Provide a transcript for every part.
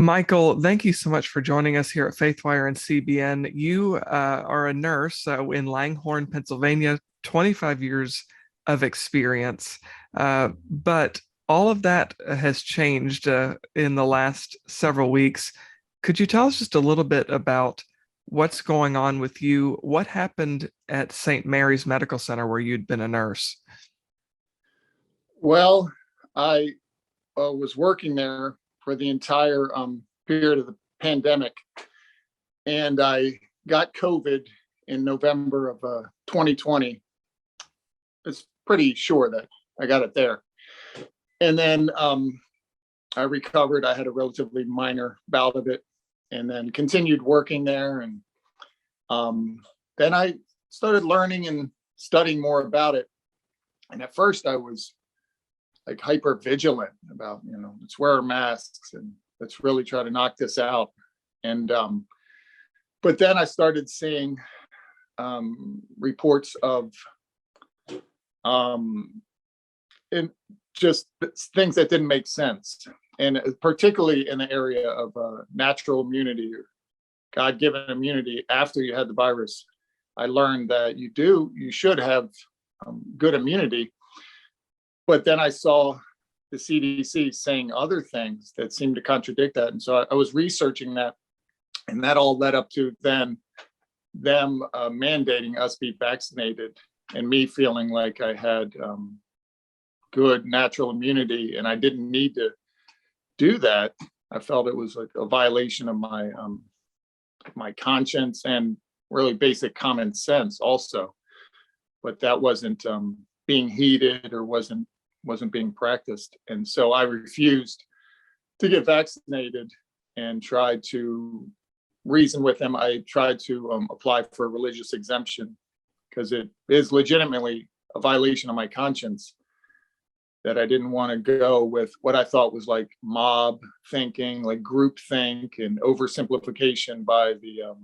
Michael, thank you so much for joining us here at Faithwire and CBN. You are a nurse in Langhorne, Pennsylvania, 25 years of experience. But all of that has changed in the last several weeks. Could you tell us just a little bit about what's going on with you? What happened at St. Mary's Medical Center where you'd been a nurse? Well, I was working there for the entire period of the pandemic, and I got COVID in November of 2020. It's pretty sure that I got it there. And then I recovered. I had a relatively minor bout of it, and then continued working there. And then I started learning and studying more about it. And at first I was like hyper vigilant about, let's wear our masks and let's really try to knock this out. And but then I started seeing reports of in just things that didn't make sense, and particularly in the area of natural immunity or God-given immunity after you had the virus. I learned that you should have good immunity. But then I saw the CDC saying other things that seemed to contradict that. And so I was researching that, and that all led up to then them mandating us be vaccinated, and me feeling like I had good natural immunity and I didn't need to do that. I felt it was like a violation of my conscience and really basic common sense also. But that wasn't being heeded or wasn't being practiced. And so I refused to get vaccinated and tried to reason with them. I tried to apply for a religious exemption because it is legitimately a violation of my conscience that I didn't want to go with what I thought was like mob thinking, like group think and oversimplification by the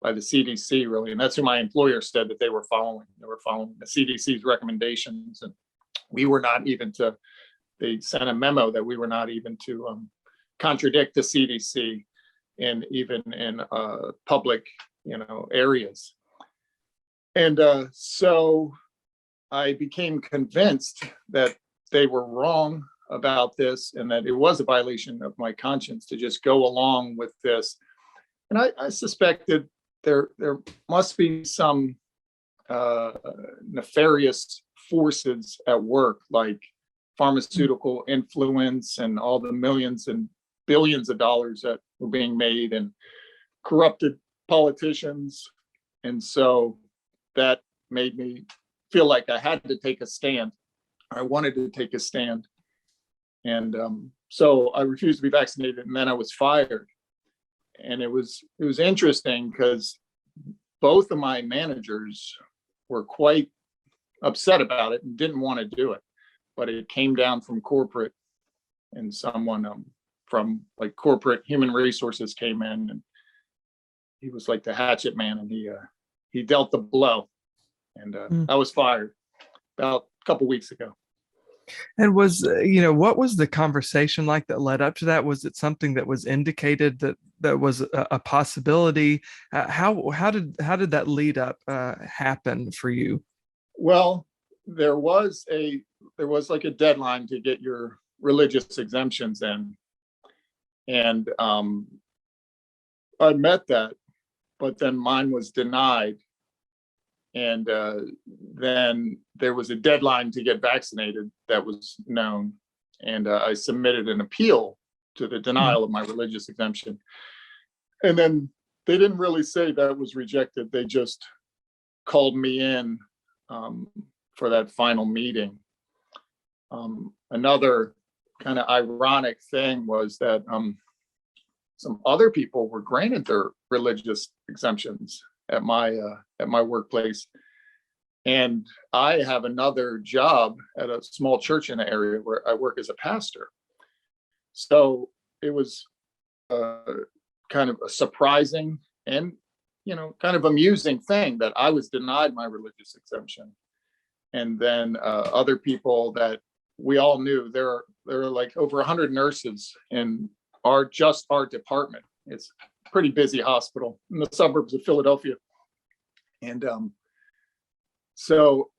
CDC, really. And that's who my employer said that they were following. They were following the CDC's recommendations, and we were not even to, they sent a memo that we were not even to contradict the CDC even in public, areas. And so I became convinced that they were wrong about this and that it was a violation of my conscience to just go along with this. And I suspected there must be some nefarious forces at work, like pharmaceutical influence and all the millions and billions of dollars that were being made, and corrupted politicians. And so that made me feel like I had to take a stand. I wanted to take a stand. And so I refused to be vaccinated, and then I was fired. And it was interesting because both of my managers were quite upset about it and didn't want to do it, but it came down from corporate, and someone from like corporate human resources came in, and he was like the hatchet man, and he dealt the blow, and I was fired about a couple weeks ago. And what was the conversation like that led up to that? Was it something that was indicated that was a possibility? How did that lead up happen for you? Well, there was like a deadline to get your religious exemptions in, and I met that, but then mine was denied. And then there was a deadline to get vaccinated that was known. And I submitted an appeal to the denial of my religious exemption. And then they didn't really say that was rejected. They just called me in for that final meeting. Another kind of ironic thing was that some other people were granted their religious exemptions at my workplace, and I have another job at a small church in the area where I work as a pastor. So it was kind of a surprising and kind of amusing thing that I was denied my religious exemption, and then other people that we all knew. There are like over 100 nurses in our department. It's a pretty busy hospital in the suburbs of Philadelphia. And so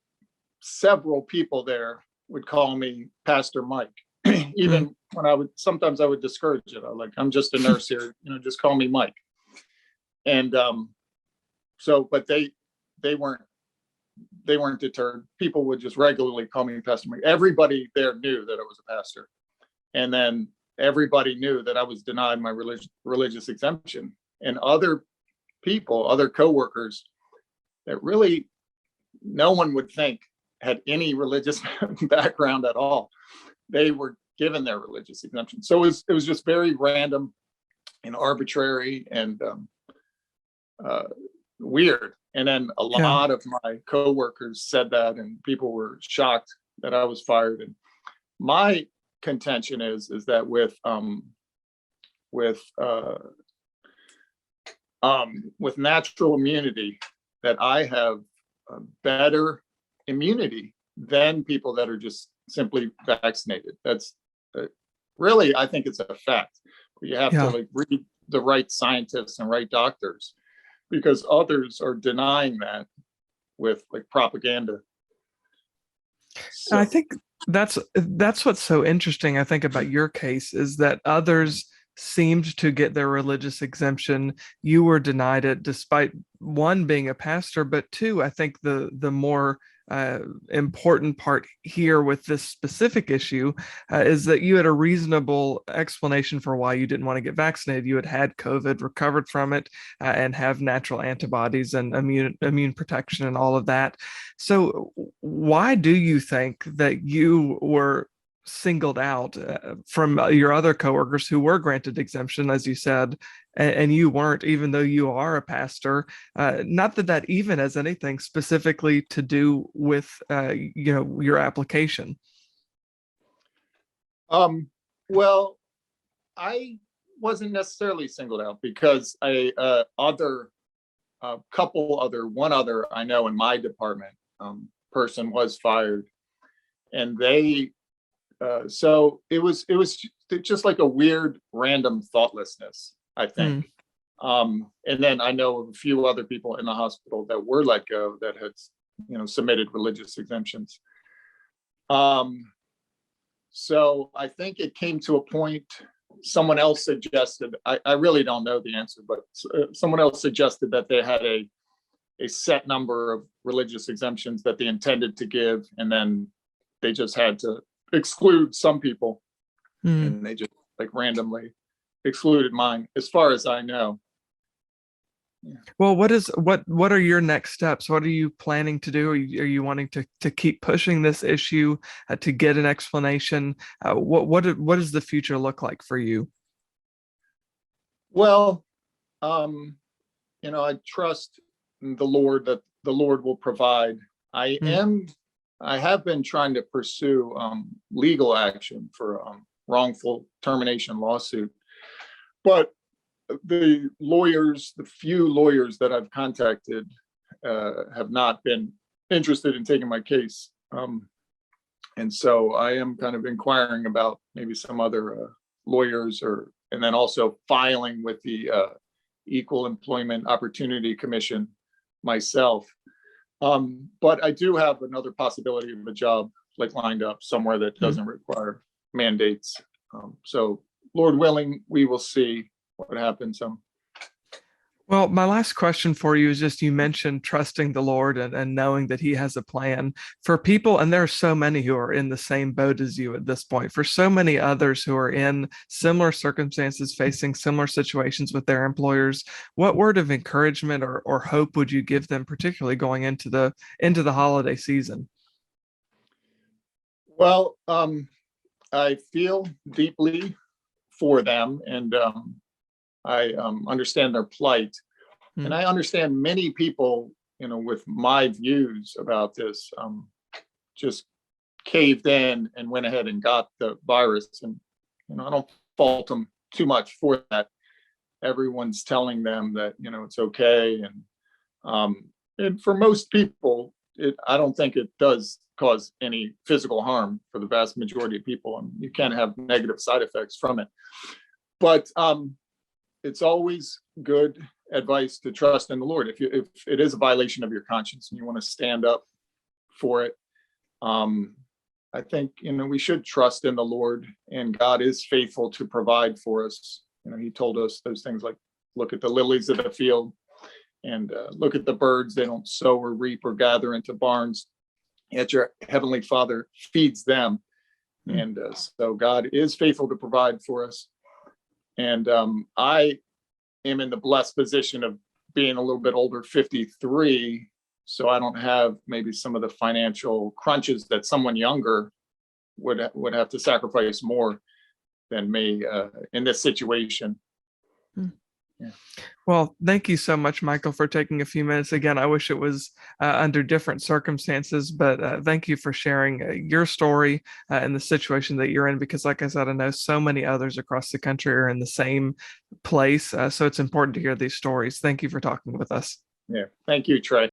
several people there would call me Pastor Mike. Even when sometimes I would discourage it. I'm just a nurse here, just call me Mike. And but they weren't deterred. People would just regularly call me Pastor Mike. Everybody there knew that I was a pastor. And then everybody knew that I was denied my religious exemption. And other people, other coworkers that really no one would think had any religious background at all, they were given their religious exemption. So it was just very random and arbitrary and weird. And then a lot of my coworkers said that, and people were shocked that I was fired. And my contention is that with natural immunity, that I have a better immunity than people that are just simply vaccinated. That's really, I think it's a fact. You have to read the right scientists and right doctors, because others are denying that with propaganda. So I think that's what's so interesting, I think, about your case, is that others seemed to get their religious exemption. You were denied it, despite one, being a pastor, but two, I think the more important part here with this specific issue is that you had a reasonable explanation for why you didn't want to get vaccinated. You had COVID, recovered from it, and have natural antibodies and immune protection and all of that. So why do you think that you were singled out from your other coworkers who were granted exemption, as you said, and you weren't, even though you are a pastor? Not that even has anything specifically to do with your application. Well, I wasn't necessarily singled out, because one other I know in my department person was fired, and they so it was just like a weird random thoughtlessness, I think. And then I know of a few other people in the hospital that were let go that had submitted religious exemptions. So I think it came to a point, someone else suggested, I really don't know the answer, but someone else suggested that they had a set number of religious exemptions that they intended to give, and then they just had to exclude some people, and they just randomly excluded mine, as far as I know. Well, what are your next steps? What are you planning to do? Are you wanting to keep pushing this issue to get an explanation? What does the future look like for you? Well, I trust the Lord, that the Lord will provide. I have been trying to pursue legal action for wrongful termination lawsuit, but the few lawyers that I've contacted have not been interested in taking my case. And so I am kind of inquiring about maybe some other lawyers, and then also filing with the Equal Employment Opportunity Commission myself. But I do have another possibility of a job lined up somewhere that doesn't require mandates. So Lord willing, we will see what happens. Well, my last question for you is just, you mentioned trusting the Lord and knowing that He has a plan for people. And there are so many who are in the same boat as you at this point. For so many others who are in similar circumstances, facing similar situations with their employers, what word of encouragement or hope would you give them, particularly going into the holiday season? Well, I feel deeply for them, and I understand their plight, and I understand many people, with my views about this, just caved in and went ahead and got the virus. And I don't fault them too much for that. Everyone's telling them that it's okay, and for most people, I don't think it does cause any physical harm for the vast majority of people, and you can have negative side effects from it. But it's always good advice to trust in the Lord. If it is a violation of your conscience and you want to stand up for it, I think we should trust in the Lord, and God is faithful to provide for us. He told us those things like, look at the lilies of the field, and look at the birds. They don't sow or reap or gather into barns, yet your heavenly Father feeds them. And so God is faithful to provide for us. And I am in the blessed position of being a little bit older, 53. So I don't have maybe some of the financial crunches that someone younger would have to sacrifice more than me in this situation. Yeah. Well, thank you so much, Michael, for taking a few minutes. Again, I wish it was under different circumstances, but thank you for sharing your story and the situation that you're in, because like I said, I know so many others across the country are in the same place. So it's important to hear these stories. Thank you for talking with us. Yeah. Thank you, Trey.